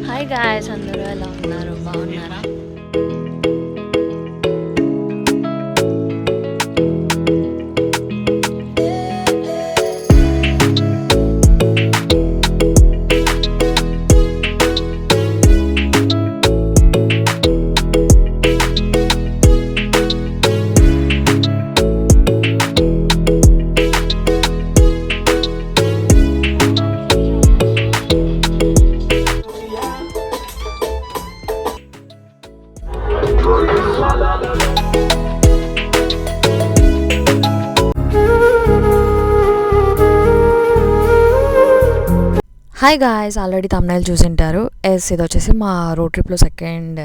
Hi guys, అందరూ ఎలా ఉన్నారు? బాగున్నారా? హాయ్ గాయ్స్, ఆల్రెడీ తమ్నైల్ చూసింటారు. ఇది వచ్చేసి మా రోడ్ ట్రిప్లో సెకండ్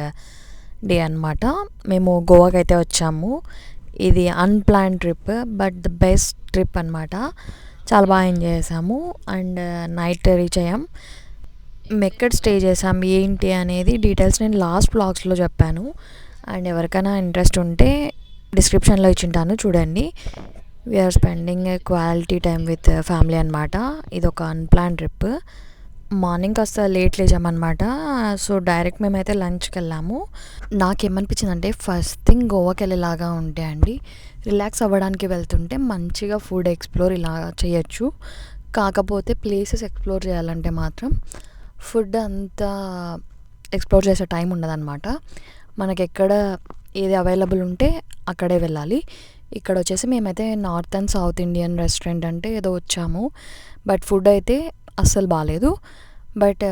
డే అనమాట. మేము గోవాకి అయితే వచ్చాము. ఇది unplanned trip, but the best trip అనమాట. చాలా బాగా ఎంజాయ్ చేసాము. అండ్ నైట్ రీచ్ అయ్యాం. మేము ఎక్కడ స్టే చేసాం ఏంటి అనేది డీటెయిల్స్ నేను లాస్ట్ వ్లాగ్స్లో చెప్పాను. అండ్ ఎవరికైనా ఇంట్రెస్ట్ ఉంటే డిస్క్రిప్షన్లో ఇచ్చింటాను, చూడండి. We're spending quality time with family అనమాట. ఇది ఒక అన్ప్లాన్ ట్రిప్. మార్నింగ్ కాస్త లేట్ లేచామన్నమాట. సో డైరెక్ట్ మేమైతే లంచ్కి వెళ్ళాము. నాకేమనిపించింది అంటే, ఫస్ట్ థింగ్ గోవాకి వెళ్ళేలాగా ఉంటే అండి, రిలాక్స్ అవ్వడానికి వెళ్తుంటే మంచిగా ఫుడ్ ఎక్స్ప్లోర్ ఇలా చేయొచ్చు. కాకపోతే ప్లేసెస్ ఎక్స్ప్లోర్ చేయాలంటే మాత్రం ఫుడ్ అంతా ఎక్స్ప్లోర్ చేసే టైం ఉండదన్నమాట. మనకి ఎక్కడ ఏది అవైలబుల్ ఉంటే అక్కడే వెళ్ళాలి. ఇక్కడ వచ్చేసి మేమైతే north and south Indian restaurant అంటే ఏదో వచ్చాము. బట్ ఫుడ్ అయితే అస్సలు బాగాలేదు. But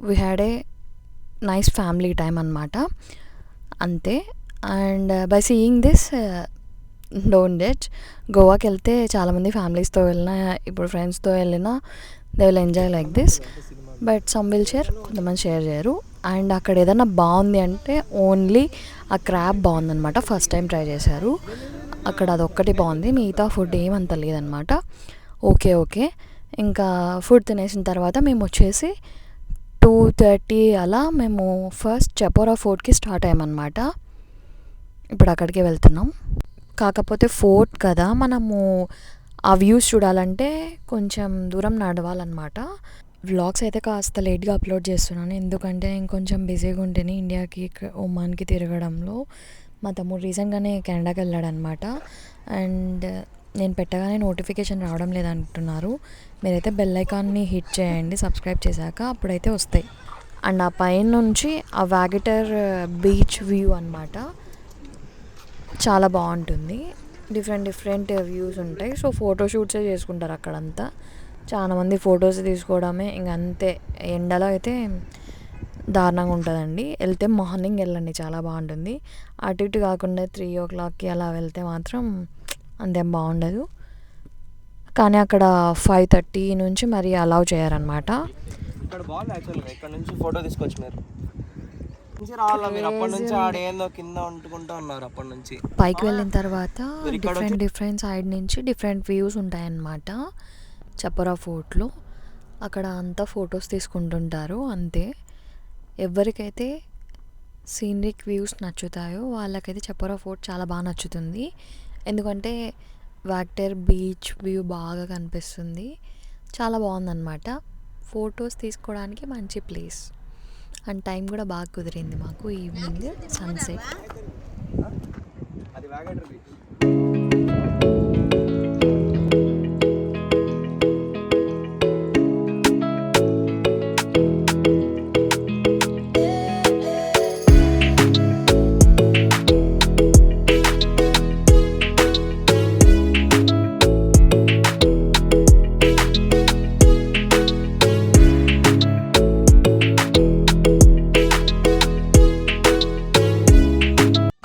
we had a nice family time అనమాట, అంతే. And by seeing this, don't judge. గోవాకి వెళ్తే చాలామంది ఫ్యామిలీస్తో వెళ్ళినా, ఇప్పుడు ఫ్రెండ్స్తో వెళ్ళినా, they will enjoy like this. But some will share, కొంతమంది షేర్ చేయరు. అండ్ అక్కడ ఏదైనా బాగుంది అంటే ఓన్లీ ఆ క్రాబ్ బాగుందనమాట. ఫస్ట్ టైం ట్రై చేశారు అక్కడ, అదొక్కటి బాగుంది. మిగతా ఫుడ్ ఏమంత లేదనమాట. ఓకే. ఇంకా ఫుడ్ తినేసిన తర్వాత మేము వచ్చేసి 2:30 అలా మేము ఫస్ట్ చపోరాఫోర్ట్కి స్టార్ట్ అయ్యామన్నమాట. ఇప్పుడు అక్కడికే వెళ్తున్నాం. కాకపోతే ఫోర్ట్ కదా, మనము ఆ వ్యూస్ చూడాలంటే కొంచెం దూరం నడవాలన్నమాట. వ్లాగ్స్ అయితే కాస్త లేట్గా అప్లోడ్ చేస్తున్నాను, ఎందుకంటే నేను కొంచెం బిజీగా ఉంటేనే ఇండియాకి ఒమాన్కి తిరగడంలో. మా తమ్ముడు రీసెంట్గానే కెనడాకి వెళ్ళాడనమాట. అండ్ నేను పెట్టగానే నోటిఫికేషన్ రావడం లేదంటున్నారు. మీరైతే బెల్ ఐకాన్ని హిట్ చేయండి సబ్స్క్రైబ్ చేశాక, అప్పుడైతే వస్తాయి. అండ్ ఆ పైన నుంచి ఆ వ్యాగటర్ బీచ్ వ్యూ అనమాట, చాలా బాగుంటుంది. డిఫరెంట్ వ్యూస్ ఉంటాయి. సో ఫోటోషూట్సే చేసుకుంటారు అక్కడంతా. చాలామంది ఫొటోస్ తీసుకోవడమే ఇంకా, అంతే. ఎండలో అయితే దారుణంగా ఉంటుందండి. వెళ్తే మార్నింగ్ వెళ్ళండి, చాలా బాగుంటుంది. అటు ఇటు కాకుండా 3 o'clockకి అలా వెళ్తే మాత్రం అంతేం బాగుండదు. కానీ అక్కడ 5:30 నుంచి మరి అలౌ చేయరనమాట. ఇక్కడ బాగుంది యాక్చువల్గా. ఇక్కడ నుంచి ఫోటో తీసుకోవచ్చు మీరు. అప్పటి నుంచి ఆడేందో కింద వండుకుంటూ ఉన్నారు. అప్పటి నుంచి పైకి వెళ్ళిన తర్వాత డిఫరెంట్ సైడ్ నుంచి డిఫరెంట్ వ్యూస్ ఉంటాయన్నమాట చపోరా ఫోర్ట్లో. అక్కడ అంతా ఫొటోస్ తీసుకుంటుంటారు, అంతే. ఎవరికైతే సీనరిక్ వ్యూస్ నచ్చుతాయో వాళ్ళకైతే చపోరా ఫోర్ట్ చాలా బాగా నచ్చుతుంది. ఎందుకంటే వ్యాగటర్ బీచ్ వ్యూ బాగా కనిపిస్తుంది, చాలా బాగుందన్నమాట. ఫొటోస్ తీసుకోవడానికి మంచి ప్లేస్. అండ్ టైం కూడా బాగా కుదిరింది మాకు, ఈవినింగ్ సన్సెట్.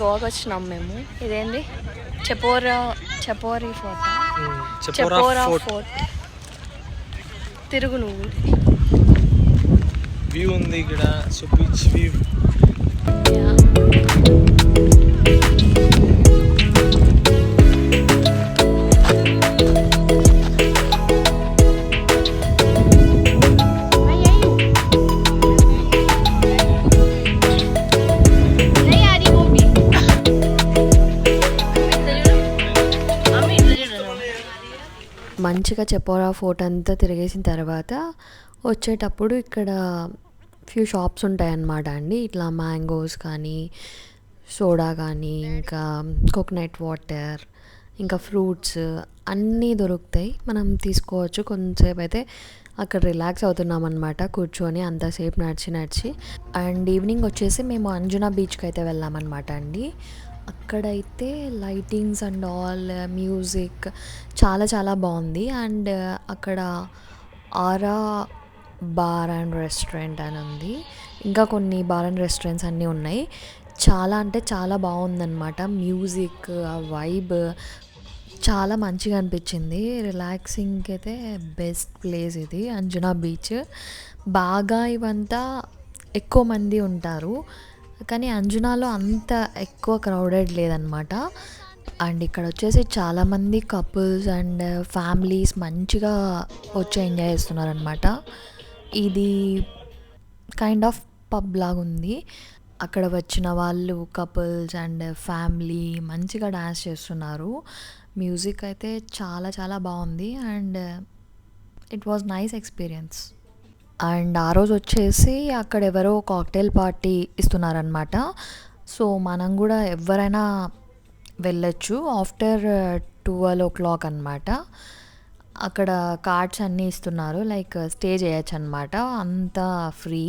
గోవాకి వచ్చినాం మేము. ఇదేంది చపోరీ ఫోర్ట్, చపోరా ఫోర్ట్. తిరుగు నువ్వు. వ్యూ ఉంది ఇక్కడ, బీచ్ వ్యూ. మంచిగా చపోరా ఫోర్ట్ అంతా తిరిగేసిన తర్వాత వచ్చేటప్పుడు ఇక్కడ ఫ్యూ షాప్స్ ఉంటాయన్నమాట అండి. ఇట్లా మ్యాంగోస్ కానీ, సోడా కానీ, ఇంకా కోకోనట్ వాటర్, ఇంకా ఫ్రూట్స్ అన్నీ దొరుకుతాయి. మనం తీసుకోవచ్చు. కొంతసేపు అయితే అక్కడ రిలాక్స్ అవుతున్నాం అనమాట కూర్చొని అంతసేపు నడిచి. అండ్ ఈవినింగ్ వచ్చేసి మేము అంజునా బీచ్కి అయితే వెళ్ళామన్నమాట అండి. అక్కడైతే లైటింగ్స్ అండ్ ఆల్ మ్యూజిక్ చాలా చాలా బాగుంది. అండ్ అక్కడ ఆరా బార్ అండ్ రెస్టారెంట్ అని ఉంది. ఇంకా కొన్ని బార్ అండ్ రెస్టారెంట్స్ అన్నీ ఉన్నాయి. చాలా అంటే చాలా బాగుందన్నమాట. మ్యూజిక్, ఆ వైబ్ చాలా మంచిగా అనిపించింది. రిలాక్సింగ్కి అయితే బెస్ట్ ప్లేస్ ఇది అంజునా బీచ్. బాగా ఇవంతా ఎక్కువ మంది ఉంటారు, కానీ అంజునాలో అంత ఎక్కువ క్రౌడెడ్ లేదనమాట. అండ్ ఇక్కడ వచ్చేసి చాలామంది కపుల్స్ అండ్ ఫ్యామిలీస్ మంచిగా వచ్చి ఎంజాయ్ చేస్తున్నారనమాట. ఇది కైండ్ ఆఫ్ పబ్ లాగా ఉంది. అక్కడ వచ్చిన వాళ్ళు కపుల్స్ అండ్ ఫ్యామిలీ మంచిగా డాన్స్ చేస్తున్నారు. మ్యూజిక్ అయితే చాలా చాలా బాగుంది. And it was nice experience. And ఆ రోజు వచ్చేసి అక్కడ ఎవరో కాక్టైల్ పార్టీ ఇస్తున్నారనమాట. సో మనం కూడా ఎవరైనా వెళ్ళొచ్చు ఆఫ్టర్ 12 o'clock అనమాట. అక్కడ కార్డ్స్ అన్నీ ఇస్తున్నారు, లైక్ స్టే చేయొచ్చు అనమాట, అంతా ఫ్రీ.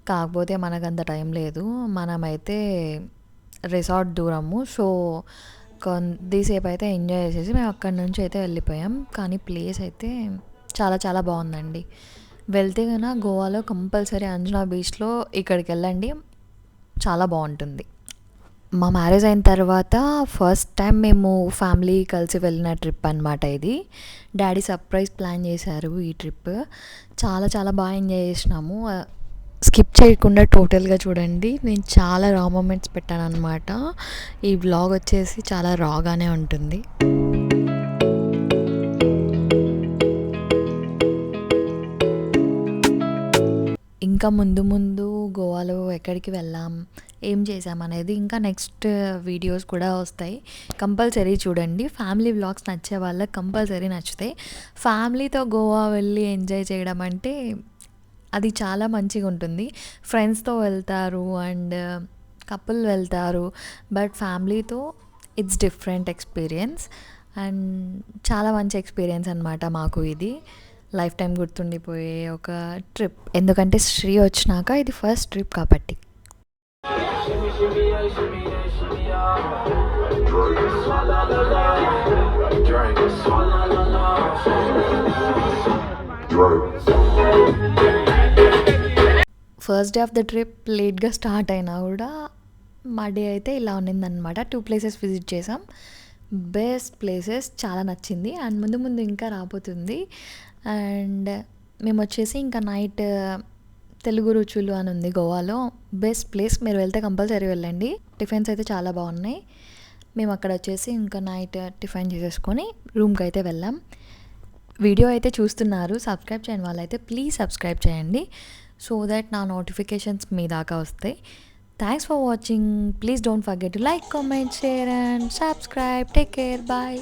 కాకపోతే మనకంత టైం లేదు, మనమైతే రిసార్ట్ దూరము. సో కొద్దిసేపు అయితే ఎంజాయ్ చేసేసి మేము అక్కడి నుంచి అయితే వెళ్ళిపోయాం. కానీ ప్లేస్ అయితే చాలా చాలా బాగుందండి. వెళ్తే కన్నా గోవాలో కంపల్సరీ అంజనా బీచ్లో ఇక్కడికి వెళ్ళండి, చాలా బాగుంటుంది. మా మ్యారేజ్ అయిన తర్వాత ఫస్ట్ టైం మేము ఫ్యామిలీ కలిసి వెళ్ళిన ట్రిప్ అనమాట ఇది. డాడీ సర్ప్రైజ్ ప్లాన్ చేశారు ఈ ట్రిప్. చాలా చాలా బాగా ఎంజాయ్ చేసినాము. స్కిప్ చేయకుండా టోటల్గా చూడండి. నేను చాలా రా మూమెంట్స్ పెట్టాను అనమాట. ఈ వ్లాగ్ వచ్చేసి చాలా రాగానే ఉంటుంది. ఇంకా ముందు ముందు గోవాలో ఎక్కడికి వెళ్ళాం, ఏం చేసాం అనేది ఇంకా నెక్స్ట్ వీడియోస్ కూడా వస్తాయి. కంపల్సరీ చూడండి. ఫ్యామిలీ వ్లాగ్స్ నచ్చే వాళ్ళకి కంపల్సరీ నచ్చుతాయి. ఫ్యామిలీతో గోవా వెళ్ళి ఎంజాయ్ చేయడం అంటే అది చాలా మంచిగా ఉంటుంది. ఫ్రెండ్స్తో వెళ్తారు అండ్ కపుల్ వెళ్తారు, బట్ ఫ్యామిలీతో ఇట్స్ డిఫరెంట్ ఎక్స్పీరియన్స్. అండ్ చాలా మంచి ఎక్స్పీరియన్స్ అనమాట మాకు ఇది. లైఫ్ టైం గుర్తుండిపోయే ఒక ట్రిప్, ఎందుకంటే శ్రీ వచ్చినాక ఇది ఫస్ట్ ట్రిప్ కాబట్టి. First day of the trip లేట్గా స్టార్ట్ అయినా కూడా మా డే అయితే ఇలా ఉన్నిందనమాట. 2 places విజిట్ చేసాం. బెస్ట్ ప్లేసెస్, చాలా నచ్చింది. అండ్ ముందు ముందు ఇంకా రాబోతుంది. అండ్ మేము వచ్చేసి ఇంకా నైట్ తెలుగు రుచులు అని ఉంది గోవాలో, బెస్ట్ ప్లేస్. మీరు వెళ్తే కంపల్సరీ వెళ్ళండి. టిఫిన్స్ అయితే చాలా బాగున్నాయి. మేము అక్కడ వచ్చేసి ఇంకా నైట్ టిఫిన్ చేసేసుకొని రూమ్కి అయితే వెళ్ళాం. వీడియో అయితే చూస్తున్నారు, సబ్స్క్రైబ్ చేయని వాళ్ళైతే ప్లీజ్ సబ్స్క్రైబ్ చేయండి, సో దట్ నా నోటిఫికేషన్స్ మీ దాకా వస్తాయి. Thanks for watching. Please don't forget to like, comment, share and subscribe. Take care. Bye.